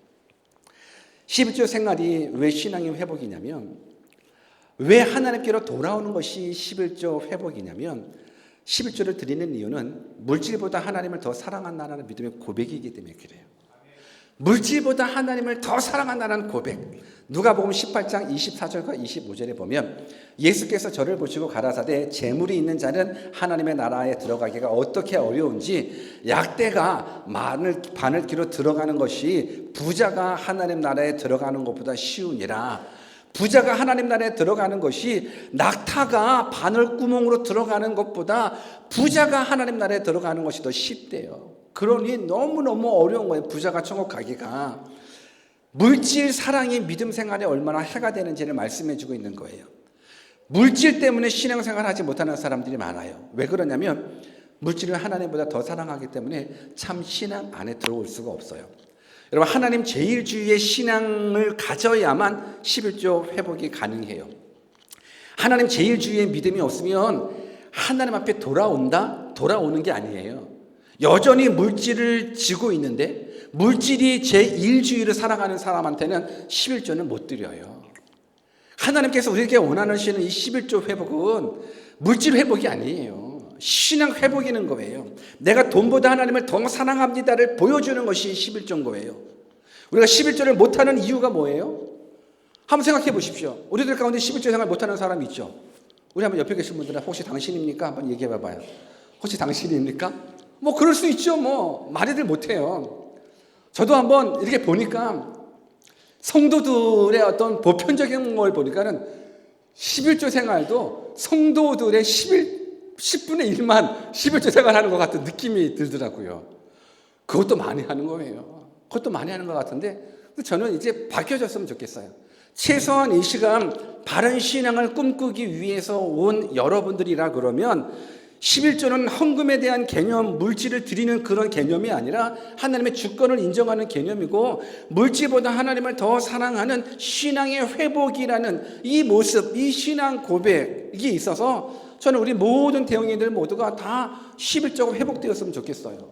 A: 11조 생활이 왜 신앙의 회복이냐면, 왜 하나님께로 돌아오는 것이 11조 회복이냐면, 11조를 드리는 이유는 물질보다 하나님을 더 사랑한다는 믿음의 고백이기 때문에 그래요. 물질보다 하나님을 더 사랑한다는 고백. 누가복음 18장 24절과 25절에 보면 예수께서 저를 보시고 가라사대 재물이 있는 자는 하나님의 나라에 들어가기가 어떻게 어려운지 약대가 바늘기로 들어가는 것이 부자가 하나님 나라에 들어가는 것보다 쉬우니라. 부자가 하나님 나라에 들어가는 것이 낙타가 바늘구멍으로 들어가는 것보다 부자가 하나님 나라에 들어가는 것이 더 쉽대요. 그러니 너무너무 어려운 거예요. 부자가 천국 가기가. 물질 사랑이 믿음 생활에 얼마나 해가 되는지를 말씀해 주고 있는 거예요. 물질 때문에 신앙생활 하지 못하는 사람들이 많아요. 왜 그러냐면 물질을 하나님보다 더 사랑하기 때문에 참 신앙 안에 들어올 수가 없어요. 여러분 하나님 제일주의의 신앙을 가져야만 11조 회복이 가능해요. 하나님 제일주의의 믿음이 없으면 하나님 앞에 돌아오는 게 아니에요. 여전히 물질을 지고 있는데 물질이 제1주의를 살아가는 사람한테는 11조는 못 드려요. 하나님께서 우리에게 원하시는 이 11조 회복은 물질 회복이 아니에요. 신앙 회복이는 거예요. 내가 돈보다 하나님을 더 사랑합니다를 보여주는 것이 11조인 거예요. 우리가 11조를 못하는 이유가 뭐예요? 한번 생각해 보십시오. 우리들 가운데 11조 생활 못하는 사람이 있죠. 우리 한번 옆에 계신 분들은 혹시 당신입니까? 한번 얘기해 봐봐요. 혹시 당신입니까? 뭐 그럴 수 있죠. 뭐 말이들 못해요. 저도 한번 이렇게 보니까 성도들의 어떤 보편적인 걸 보니까는 11조 생활도 성도들의 10분의 1만 11조 생활하는 것 같은 느낌이 들더라고요. 그것도 많이 하는 거예요. 그것도 많이 하는 것 같은데 저는 이제 바뀌어졌으면 좋겠어요. 최소한 이 시간 바른 신앙을 꿈꾸기 위해서 온 여러분들이라 그러면 11조는 헌금에 대한 개념, 물질을 드리는 그런 개념이 아니라 하나님의 주권을 인정하는 개념이고, 물질보다 하나님을 더 사랑하는 신앙의 회복이라는 이 모습, 이 신앙 고백이 있어서 저는 우리 모든 대형인들 모두가 다 11조가 회복되었으면 좋겠어요.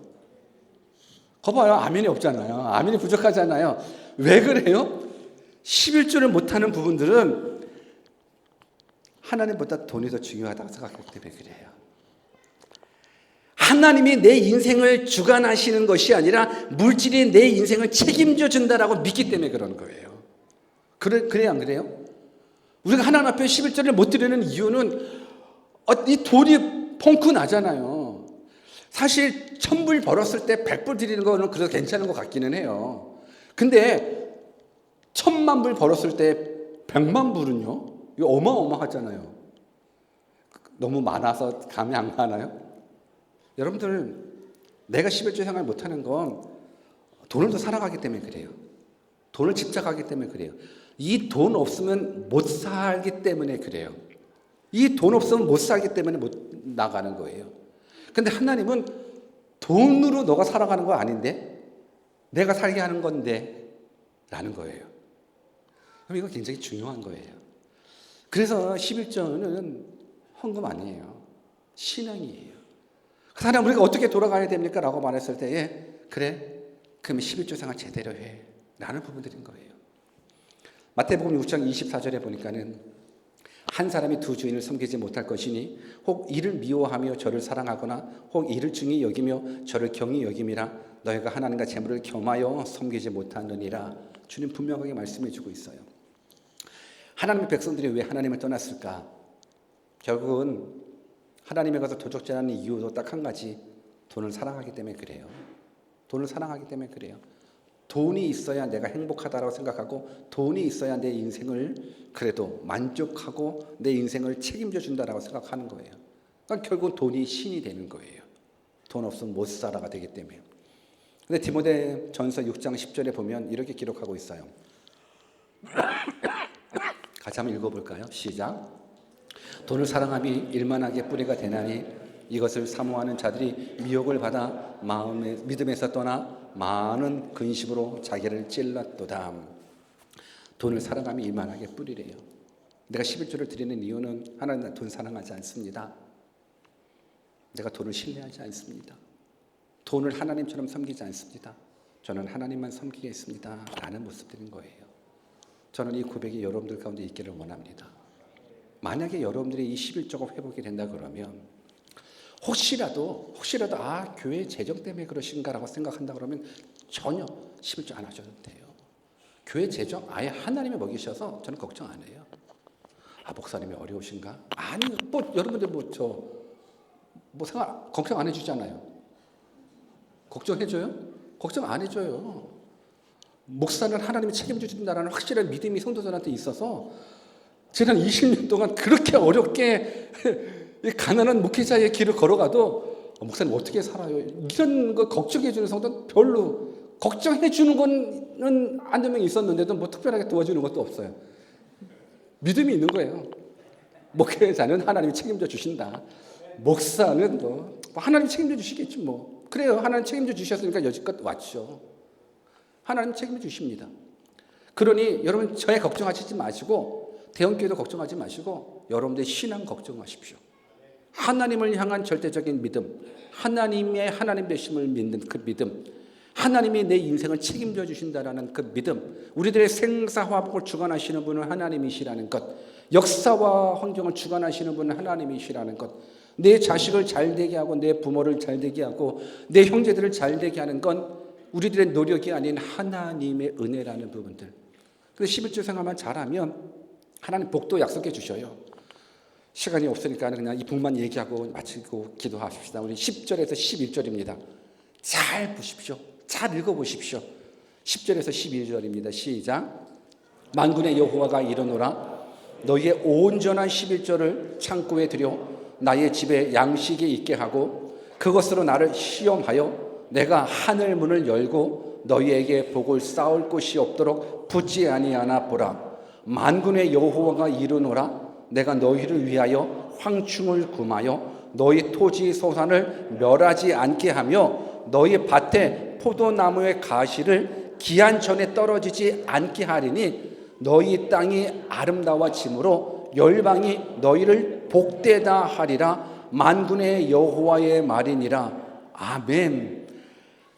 A: 거봐요. 아멘이 없잖아요. 아멘이 부족하잖아요. 왜 그래요? 11조를 못하는 부분들은 하나님보다 돈이 더 중요하다고 생각하기 때문에 그래요. 하나님이 내 인생을 주관하시는 것이 아니라 물질이 내 인생을 책임져 준다라고 믿기 때문에 그런 거예요. 그래요, 안 그래요? 우리가 하나님 앞에 11조를 못 드리는 이유는 이 돈이 펑크 나잖아요. 사실 1000불 벌었을 때 100불 드리는 거는 그래도 괜찮은 것 같기는 해요. 근데 1000만 불 벌었을 때 100만 불은요? 이거 어마어마하잖아요. 너무 많아서 감이 안 가나요? 여러분들, 내가 11조 생활 못하는 건 돈을 더 살아가기 때문에 그래요. 돈을 집착하기 때문에 그래요. 이 돈 없으면 못 살기 때문에 그래요. 이 돈 없으면 못 살기 때문에 못 나가는 거예요. 근데 하나님은 돈으로 너가 살아가는 거 아닌데 내가 살게 하는 건데 라는 거예요. 그럼 이거 굉장히 중요한 거예요. 그래서 11조는 헌금 아니에요. 신앙이에요. 그 사람 우리가 어떻게 돌아가야 됩니까? 라고 말했을 때 그래? 그럼 11조 생활 제대로 해. 라는 부분들인 거예요. 마태복음 6장 24절에 보니까는 한 사람이 두 주인을 섬기지 못할 것이니 혹 이를 미워하며 저를 사랑하거나 혹 이를 중히 여기며 저를 경히 여김이라 너희가 하나님과 재물을 겸하여 섬기지 못하느니라. 주님 분명하게 말씀해 주고 있어요. 하나님의 백성들이 왜 하나님을 떠났을까? 결국은 하나님에 가서 도적질하는 이유도 딱 한 가지, 돈을 사랑하기 때문에 그래요. 돈을 사랑하기 때문에 그래요. 돈이 있어야 내가 행복하다고 생각하고 돈이 있어야 내 인생을 그래도 만족하고 내 인생을 책임져 준다라고 생각하는 거예요. 그러니까 결국 돈이 신이 되는 거예요. 돈 없으면 못 살아가 되기 때문에. 근데 디모데 전서 6장 10절에 보면 이렇게 기록하고 있어요. 같이 한번 읽어볼까요? 시작. 돈을 사랑함이 일만하게 뿌리가 되나니 이것을 사모하는 자들이 미혹을 받아 믿음에서 떠나 많은 근심으로 자기를 찔렀도다. 돈을 사랑함이 일만하게 뿌리래요. 내가 11조를 드리는 이유는 하나님 돈 사랑하지 않습니다. 내가 돈을 신뢰하지 않습니다. 돈을 하나님처럼 섬기지 않습니다. 저는 하나님만 섬기겠습니다. 라는 모습들인 거예요. 저는 이 고백이 여러분들 가운데 있기를 원합니다. 만약에 여러분들이 이 11조가 회복이 된다 그러면 혹시라도 교회 재정 때문에 그러신가라고 생각한다 그러면 전혀 11조 안 하셔도 돼요. 교회 재정 아예 하나님이 먹이셔서 저는 걱정 안 해요. 목사님이 어려우신가? 아니, 여러분들 걱정 안 해주잖아요. 걱정해줘요? 걱정 안 해줘요. 목사는 하나님이 책임져 준다는 확실한 믿음이 성도들한테 있어서 지난 20년 동안 그렇게 어렵게 가난한 목회자의 길을 걸어가도 목사님 어떻게 살아요? 이런 거 걱정해 주는 성도는 별로, 걱정해 주는 거는 한두 명 있었는데도 뭐 특별하게 도와주는 것도 없어요. 믿음이 있는 거예요. 목회자는 하나님이 책임져 주신다. 목사는 하나님 책임져 주시겠지 뭐. 그래요. 하나님 책임져 주셨으니까 여지껏 왔죠. 하나님 책임져 주십니다. 그러니 여러분 저의 걱정하시지 마시고 대형교회도 걱정하지 마시고 여러분들의 신앙 걱정하십시오. 하나님을 향한 절대적인 믿음, 하나님 되심을 믿는 그 믿음, 하나님이 내 인생을 책임져 주신다라는 그 믿음, 우리들의 생사화복을 주관하시는 분은 하나님이시라는 것, 역사와 환경을 주관하시는 분은 하나님이시라는 것, 내 자식을 잘되게 하고 내 부모를 잘되게 하고 내 형제들을 잘되게 하는 건 우리들의 노력이 아닌 하나님의 은혜라는 부분들. 그래서 11조 생활만 잘하면 하나님 복도 약속해 주셔요. 시간이 없으니까 그냥 이 부분만 얘기하고 마치고 기도하십시다. 우리 10절에서 11절입니다. 잘 보십시오. 잘 읽어보십시오. 10절에서 12절입니다. 시작. 만군의 여호와가 이르노라 너희의 온전한 11절을 창고에 들여 나의 집에 양식이 있게 하고 그것으로 나를 시험하여 내가 하늘 문을 열고 너희에게 복을 쌓을 곳이 없도록 붙지 아니하나 보라. 만군의 여호와가 이르노라. 내가 너희를 위하여 황충을 금하여 너희 토지 소산을 멸하지 않게 하며 너희 밭에 포도나무의 가시를 기한 전에 떨어지지 않게 하리니 너희 땅이 아름다워짐으로 열방이 너희를 복되다 하리라. 만군의 여호와의 말이니라. 아멘.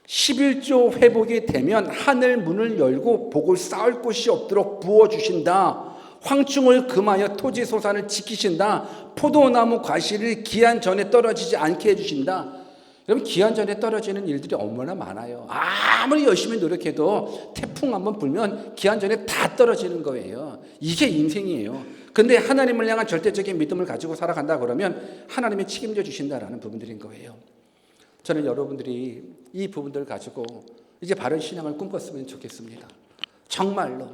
A: 11조 회복이 되면 하늘 문을 열고 복을 쌓을 곳이 없도록 부어주신다. 황충을 금하여 토지 소산을 지키신다. 포도나무 과실을 기한 전에 떨어지지 않게 해주신다. 여러분, 기한 전에 떨어지는 일들이 얼마나 많아요. 아무리 열심히 노력해도 태풍 한번 불면 기한 전에 다 떨어지는 거예요. 이게 인생이에요. 근데 하나님을 향한 절대적인 믿음을 가지고 살아간다 그러면 하나님이 책임져 주신다라는 부분들인 거예요. 저는 여러분들이 이 부분들을 가지고 이제 바른 신앙을 꿈꿨으면 좋겠습니다. 정말로